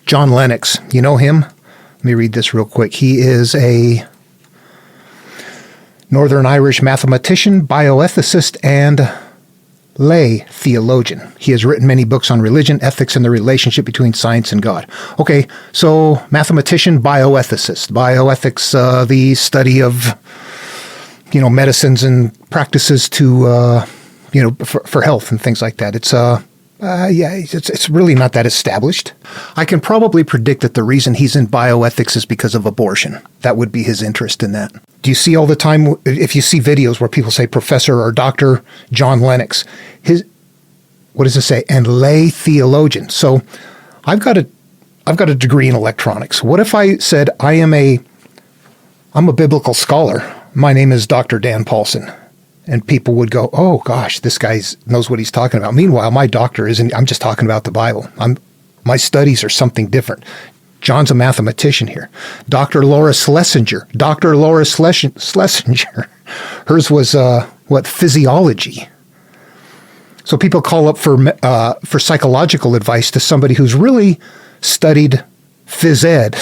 John Lennox, you know him? Let me read this real quick. He is a Northern Irish mathematician, bioethicist, and lay theologian. He has written many books on religion, ethics, and the relationship between science and God. Okay, so mathematician, bioethicist. Bioethics, the study of, medicines and practices to, for health and things like that. It's really not that established. I can probably predict that the reason he's in bioethics is because of abortion. That would be his interest in that. Do you see all the time, if you see videos where people say Professor or Dr. John Lennox, what does it say? And lay theologian. So I've got a degree in electronics. What if I said I'm a biblical scholar. My name is Dr. Dan Paulson. And people would go, oh, gosh, this guy knows what he's talking about. Meanwhile, my doctor isn't. I'm just talking about the Bible. My studies are something different. John's a mathematician here. Dr. Laura Schlesinger. Dr. Laura Schlesinger. Hers was, physiology. So people call up for psychological advice to somebody who's really studied phys ed,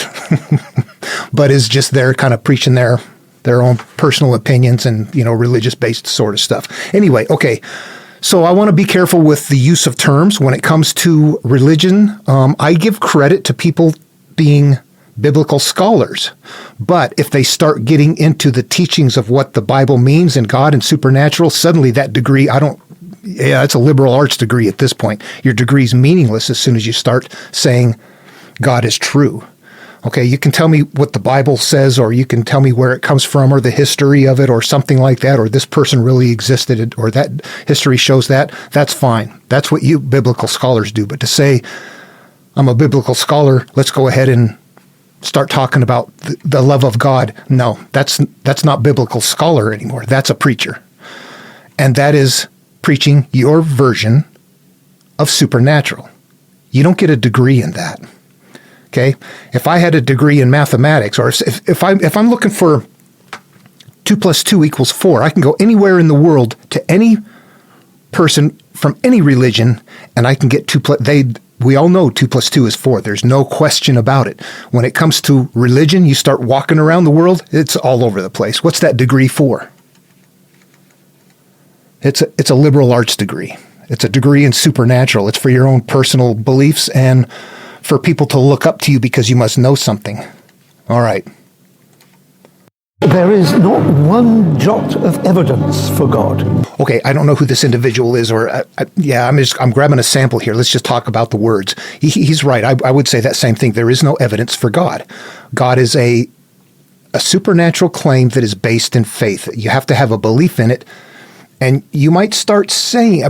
but is just there kind of preaching their own personal opinions and, religious-based sort of stuff. Anyway, okay. So I want to be careful with the use of terms when it comes to religion. I give credit to people being biblical scholars. But if they start getting into the teachings of what the Bible means and God and supernatural, suddenly that degree, it's a liberal arts degree at this point. Your degree's meaningless as soon as you start saying God is true. Okay, you can tell me what the Bible says, or you can tell me where it comes from, or the history of it, or something like that, or this person really existed, or that history shows that. That's fine. That's what you biblical scholars do. But to say, I'm a biblical scholar, let's go ahead and start talking about the love of God. No, that's not biblical scholar anymore. That's a preacher. And that is preaching your version of supernatural. You don't get a degree in that. Okay, if I had a degree in mathematics, or if I'm looking for 2 + 2 = 4, I can go anywhere in the world to any person from any religion, and I can get we all know 2 + 2 is 4. There's no question about it. When it comes to religion, you start walking around the world, it's all over the place. What's that degree for? It's a liberal arts degree. It's a degree in supernatural. It's for your own personal beliefs and for people to look up to you because you must know something. All right. There is not one jot of evidence for God. Okay, I don't know who this individual is, or I'm grabbing a sample here. Let's just talk about the words. He's right. I would say that same thing. There is no evidence for God. God is a supernatural claim that is based in faith. You have to have a belief in it. And you might start saying,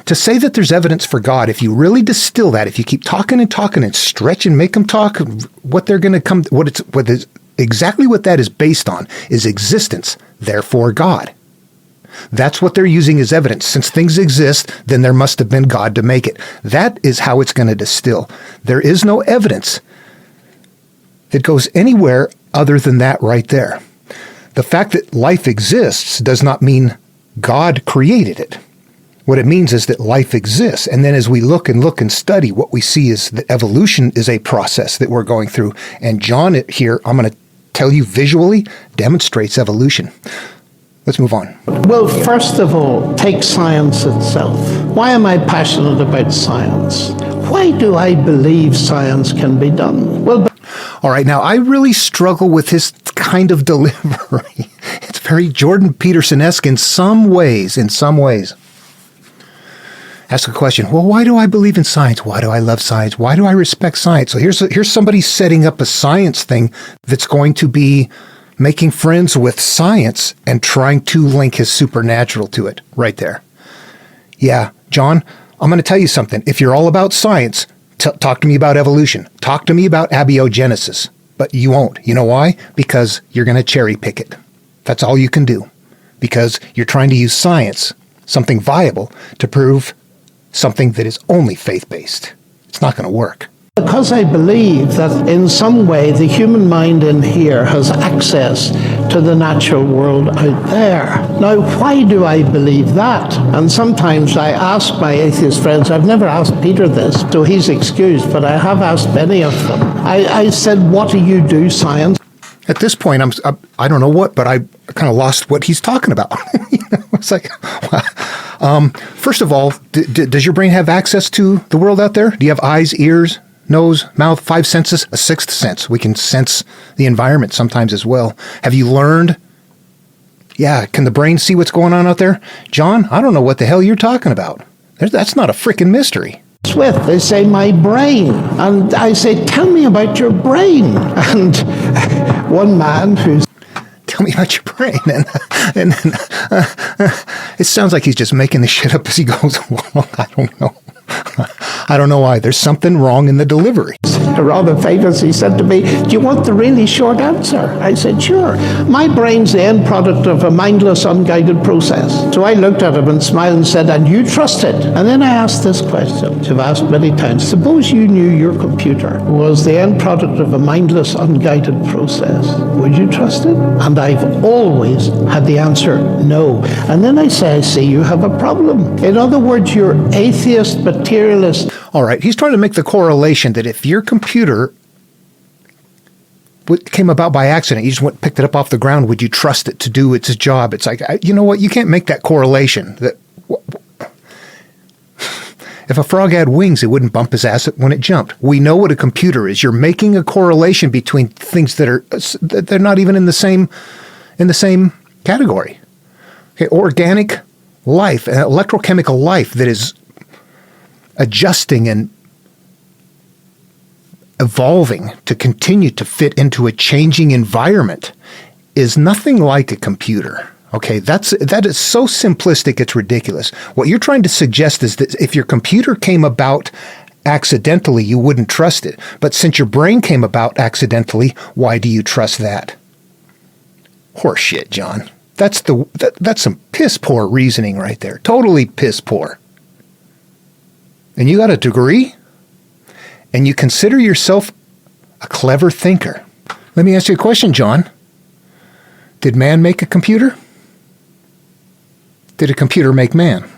to say that there's evidence for God, if you really distill that, if you keep talking and stretch and make them talk, exactly what that is based on is existence, therefore God. That's what they're using as evidence. Since things exist, then there must have been God to make it. That is how it's going to distill. There is no evidence that goes anywhere other than that right there. The fact that life exists does not mean God created it. What it means is that life exists. And then as we look and study, what we see is that evolution is a process that we're going through. And John here, I'm going to tell you visually, demonstrates evolution. Let's move on. Well, first of all, take science itself. Why am I passionate about science? Why do I believe science can be done? Well, all right, now I really struggle with his kind of delivery. It's very Jordan Peterson-esque in some ways. Ask a question, well, why do I believe in science? Why do I love science? Why do I respect science? So here's somebody setting up a science thing that's going to be making friends with science and trying to link his supernatural to it right there. Yeah, John, I'm going to tell you something. If you're all about science, talk to me about evolution. Talk to me about abiogenesis. But you won't. You know why? Because you're going to cherry pick it. That's all you can do. Because you're trying to use science, something viable, to prove something that is only faith-based. It's not going to work. Because I believe that in some way the human mind in here has access to the natural world out there. Now, why do I believe that? And sometimes I ask my atheist friends, I've never asked Peter this, so he's excused, but I have asked many of them. I said, what do you do, science? At this point, I don't know what, but I kind of lost what he's talking about. It's like, first of all, does your brain have access to the world out there? Do you have eyes, ears, nose, mouth, 5 senses, a sixth sense? We can sense the environment sometimes as well. Have you learned? Yeah, can the brain see what's going on out there? John, I don't know what the hell you're talking about. That's not a freaking mystery. With. They say, my brain. And I say, tell me about your brain. And one man who's... Tell me about your brain. And it sounds like he's just making this shit up as he goes along. I don't know. I don't know why. There's something wrong in the delivery. Rather famous, he said to me, do you want the really short answer? I said, sure. My brain's the end product of a mindless, unguided process. So I looked at him and smiled and said, and you trust it? And then I asked this question, which I've asked many times. Suppose you knew your computer was the end product of a mindless, unguided process. Would you trust it? And I've always had the answer, no. And then I say, I see you have a problem. In other words, you're atheist, materialist. All right, he's trying to make the correlation that if your computer came about by accident, you just picked it up off the ground, would you trust it to do its job? It's like, you know what? You can't make that correlation. That if a frog had wings, it wouldn't bump his ass when it jumped. We know what a computer is. You're making a correlation between things that they're not even in the same category. Okay, organic life, an electrochemical life that is adjusting and evolving to continue to fit into a changing environment is nothing like a computer. Okay, that is so simplistic, it's ridiculous. What you're trying to suggest is that if your computer came about accidentally, you wouldn't trust it. But since your brain came about accidentally, why do you trust that? Horseshit, John. That's some piss poor reasoning right there. Totally piss poor. And you got a degree? And you consider yourself a clever thinker. Let me ask you a question, John. Did man make a computer? Did a computer make man?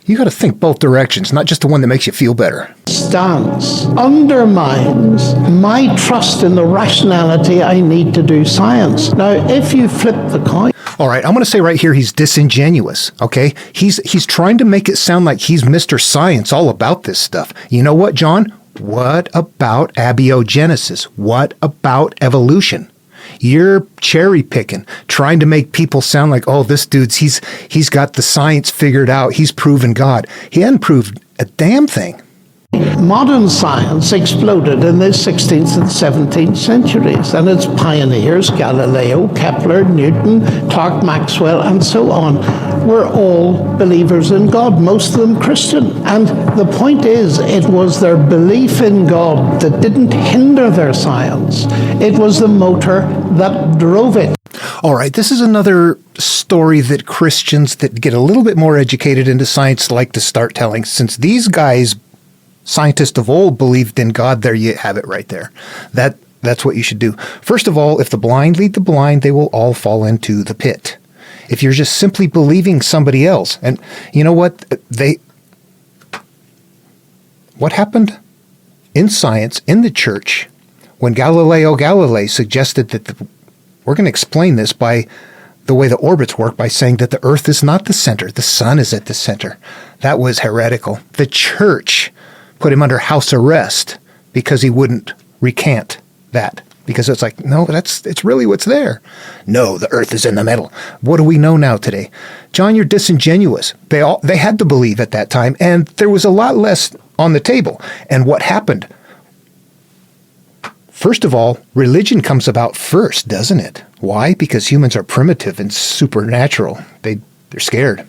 You got to think both directions, not just the one that makes you feel better. Stance undermines my trust in the rationality I need to do science. Now, if you flip the coin... All right, I'm going to say right here he's disingenuous, okay? He's trying to make it sound like he's Mr. Science all about this stuff. You know what, John? What about abiogenesis? What about evolution? You're cherry picking, trying to make people sound like, oh, this dude's, he's got the science figured out. He's proven God. He hadn't proved a damn thing. Modern science exploded in the 16th and 17th centuries, and its pioneers, Galileo, Kepler, Newton, Clerk Maxwell, and so on, were all believers in God, most of them Christian. And the point is, it was their belief in God that didn't hinder their science. It was the motor that drove it. All right, this is another story that Christians that get a little bit more educated into science like to start telling, since these guys, scientists of old, believed in God. There you have it right there. That's what you should do. First of all, if the blind lead the blind, they will all fall into the pit. If you're just simply believing somebody else, and you know what? What happened in science, in the church, when Galileo Galilei suggested that we're going to explain this by the way the orbits work, by saying that the Earth is not the center, the sun is at the center. That was heretical. The church put him under house arrest because he wouldn't recant that. Because it's like, no, it's really what's there. No, the Earth is in the middle. What do we know now today? John, you're disingenuous. They had to believe at that time, and there was a lot less on the table. And what happened? First of all, religion comes about first, doesn't it? Why? Because humans are primitive and supernatural. They're scared.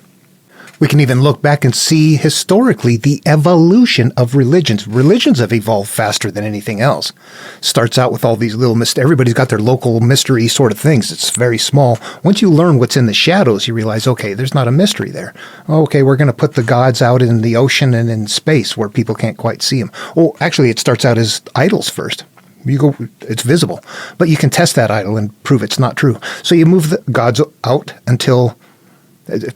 We can even look back and see historically the evolution of religions. Religions have evolved faster than anything else. Starts out with all these little everybody's got their local mystery sort of things. It's very small. Once you learn what's in the shadows, you realize, okay, there's not a mystery there. Okay, we're going to put the gods out in the ocean and in space where people can't quite see them. Oh, actually, it starts out as idols first. You go, it's visible. But you can test that idol and prove it's not true. So you move the gods out until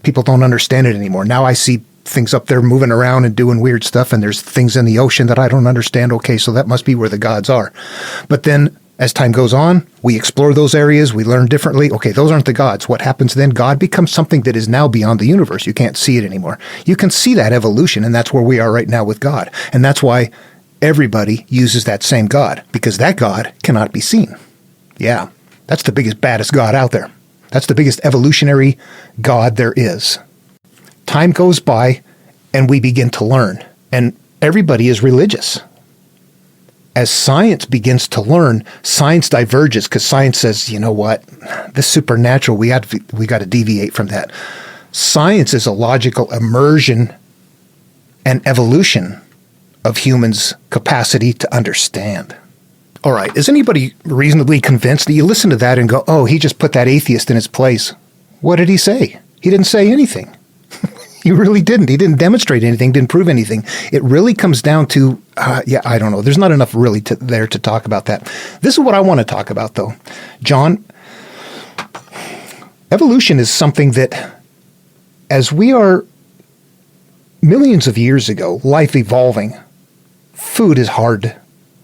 people don't understand it anymore. Now I see things up there moving around and doing weird stuff, and there's things in the ocean that I don't understand. Okay, so that must be where the gods are. But then as time goes on, we explore those areas, we learn differently. Okay, those aren't the gods. What happens then? God becomes something that is now beyond the universe. You can't see it anymore. You can see that evolution, and that's where we are right now with God. And that's why everybody uses that same God, because that God cannot be seen. Yeah, that's the biggest, baddest God out there. That's the biggest evolutionary God there is. Time goes by, and we begin to learn, and everybody is religious. As science begins to learn, science diverges because science says, you know what, this supernatural, we got to deviate from that. Science is a logical immersion and evolution of humans' capacity to understand. All right, is anybody reasonably convinced that you listen to that and go, oh, he just put that atheist in his place? What did he say? He didn't say anything. He really didn't. He didn't demonstrate anything, didn't prove anything. It really comes down to, I don't know. There's not enough really there to talk about that. This is what I want to talk about, though. John, evolution is something that, as we are millions of years ago, life evolving, food is hard.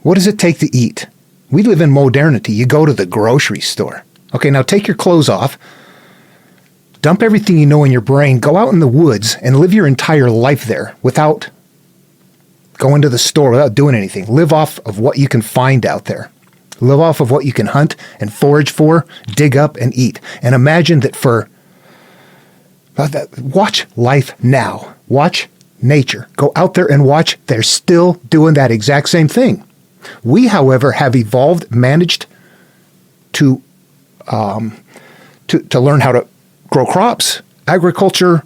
What does it take to eat? We live in modernity. You go to the grocery store. Okay, now take your clothes off. Dump everything you know in your brain, go out in the woods and live your entire life there without going to the store, without doing anything. Live off of what you can find out there. Live off of what you can hunt and forage for, dig up and eat. And imagine that watch life now. Watch nature. Go out there and watch. They're still doing that exact same thing. We, however, have managed to learn how to grow crops, agriculture,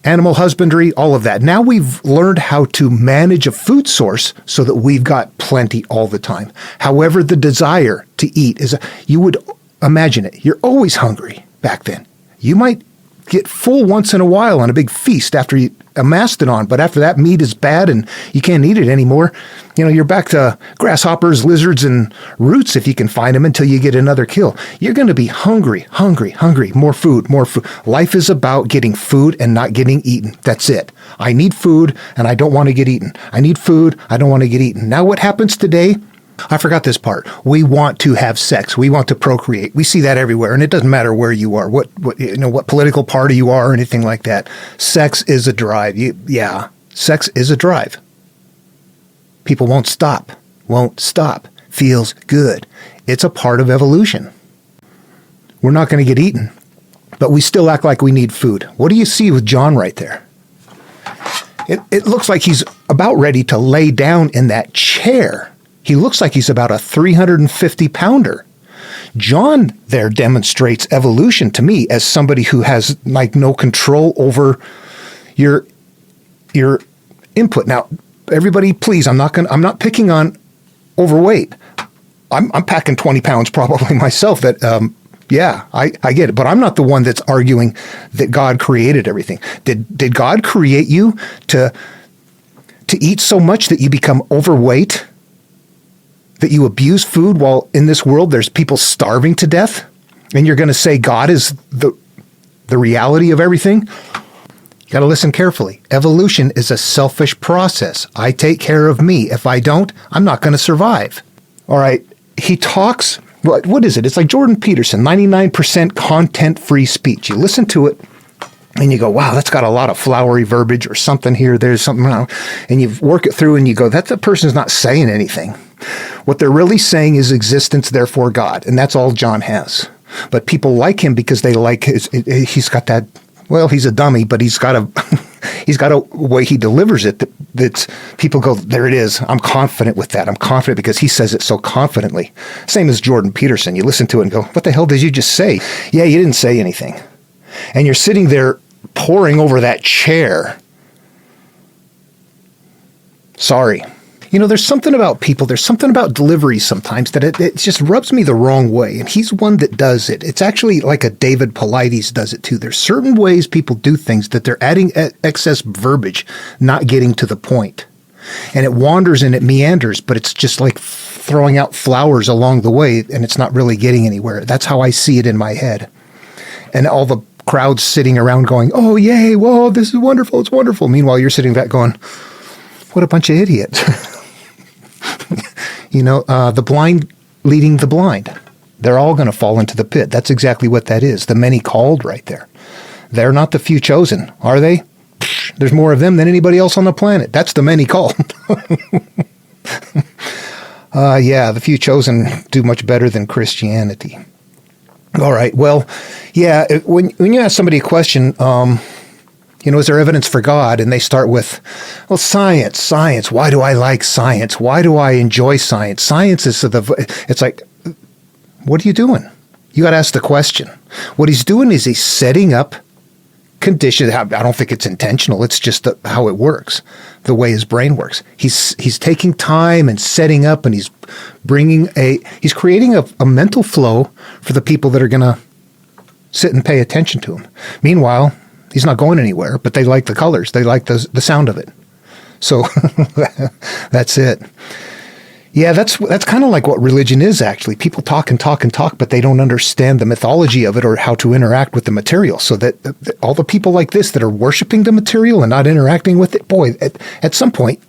animal husbandry, all of that. Now we've learned how to manage a food source so that we've got plenty all the time. However, the desire to eat you would imagine it. You're always hungry back then. You might get full once in a while on a big feast after you a mastodon, but after that meat is bad and you can't eat it anymore, you're back to grasshoppers, lizards, and roots if you can find them until you get another kill. You're going to be hungry, more food. Life is about getting food and not getting eaten. That's it. I need food and I don't want to get eaten. I need food. I don't want to get eaten. Now what happens today? I forgot this part. We want to have sex. We want to procreate. We see that everywhere, and it doesn't matter where you are, what political party you are, or anything like that. Sex is a drive. Sex is a drive. People won't stop. Feels good. It's a part of evolution. We're not going to get eaten, but we still act like we need food. What do you see with John right there? It looks like he's about ready to lay down in that chair. He looks like he's about a 350-pounder. John there demonstrates evolution to me as somebody who has no control over your input. Now, everybody, please, I'm not picking on overweight. I'm packing 20 pounds probably myself. I get it, but I'm not the one that's arguing that God created everything. Did God create you to eat so much that you become overweight? That you abuse food while in this world there's people starving to death? And you're going to say God is the reality of everything? You got to listen carefully. Evolution is a selfish process. I take care of me. If I don't, I'm not going to survive. All right. He talks, what is it? It's like Jordan Peterson, 99% content-free speech. You listen to it and you go, wow, that's got a lot of flowery verbiage or something here. There's something wrong. And you work it through and you go, that person's not saying anything. What they're really saying is existence, therefore God. And that's all John has. But people like him because they like he's got that, he's a dummy, but he's got a way he delivers it that's people go, there it is. I'm confident with that. I'm confident because he says it so confidently. Same as Jordan Peterson. You listen to it and go, what the hell did you just say? Yeah, you didn't say anything. And you're sitting there poring over that chair. Sorry. There's something about people, there's something about delivery sometimes that it just rubs me the wrong way. And he's one that does it. It's actually like a David Paulides does it too. There's certain ways people do things that they're adding excess verbiage, not getting to the point. And it wanders and it meanders, but it's just like throwing out flowers along the way, and it's not really getting anywhere. That's how I see it in my head. And all the crowds sitting around going, oh, yay, whoa, this is wonderful, it's wonderful. Meanwhile, you're sitting back going, what a bunch of idiots. The blind leading the blind. They're all going to fall into the pit. That's exactly what that is. The many called right there. They're not the few chosen, are they? There's more of them than anybody else on the planet. That's the many called. The few chosen do much better than Christianity. All right. Well, yeah, when you ask somebody a question, is there evidence for God? And they start with, well, science. Why do I like science? Why do I enjoy science? Science is it's like, what are you doing? You got to ask the question. What he's doing is he's setting up conditions. I don't think it's intentional. It's just how it works, the way his brain works. He's taking time and setting up, and he's creating a mental flow for the people that are going to sit and pay attention to him. Meanwhile, he's not going anywhere, but they like the colors. They like the sound of it. So that's it. Yeah, that's kind of like what religion is, actually. People talk and talk and talk, but they don't understand the mythology of it or how to interact with the material. So that all the people like this that are worshiping the material and not interacting with it, boy, at some point,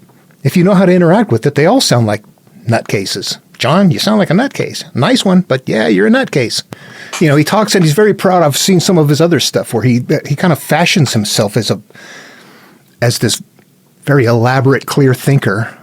if you know how to interact with it, they all sound like nutcases. John, you sound like a nutcase. Nice one, but yeah, you're a nutcase. He talks and he's very proud. I've seen some of his other stuff where he kind of fashions himself as this very elaborate, clear thinker.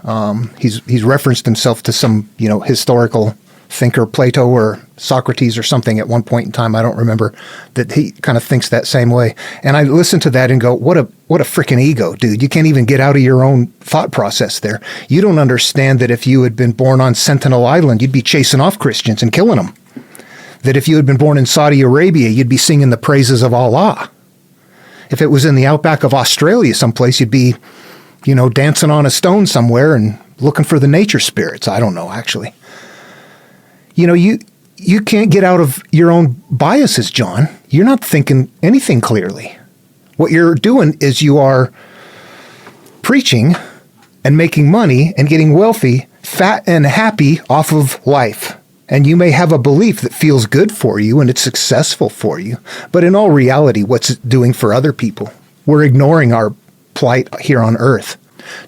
He's referenced himself to some, historical thinker, Plato or Socrates or something at one point in time. I don't remember, that he kind of thinks that same way. And I listen to that and go, what a freaking ego, dude. You can't even get out of your own thought process there. You don't understand that if you had been born on Sentinel Island, you'd be chasing off Christians and killing them. That if you had been born in Saudi Arabia, you'd be singing the praises of Allah. If it was in the outback of Australia someplace, you'd be dancing on a stone somewhere and looking for the nature spirits. I don't know, actually. You can't get out of your own biases, John. You're not thinking anything clearly. What you're doing is you are preaching and making money and getting wealthy, fat and happy off of life. And you may have a belief that feels good for you and it's successful for you. But in all reality, what's it doing for other people? We're ignoring our plight here on earth.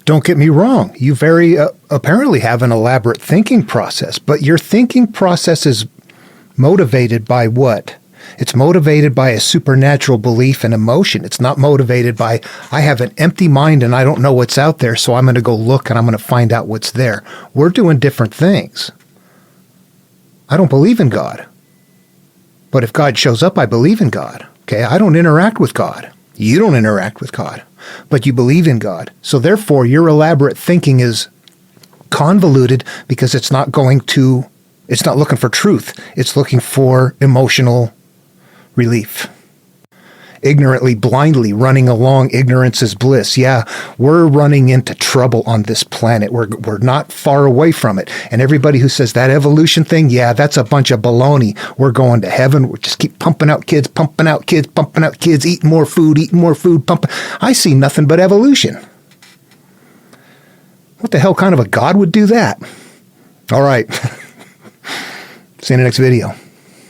Don't get me wrong. You very apparently have an elaborate thinking process, but your thinking process is motivated by what? It's motivated by a supernatural belief and emotion. It's not motivated by, I have an empty mind and I don't know what's out there, so I'm going to go look and I'm going to find out what's there. We're doing different things. I don't believe in God. But if God shows up, I believe in God. Okay, I don't interact with God. You don't interact with God, but you believe in God. So therefore, your elaborate thinking is convoluted because it's not looking for truth. It's looking for emotional relief. Ignorantly, blindly running along, ignorance is bliss. Yeah, we're running into trouble on this planet. We're not far away from it. And everybody who says that evolution thing, yeah, that's a bunch of baloney. We're going to heaven. We just keep pumping out kids, eating more food, pumping. I see nothing but evolution. What the hell kind of a God would do that? All right. See you in the next video.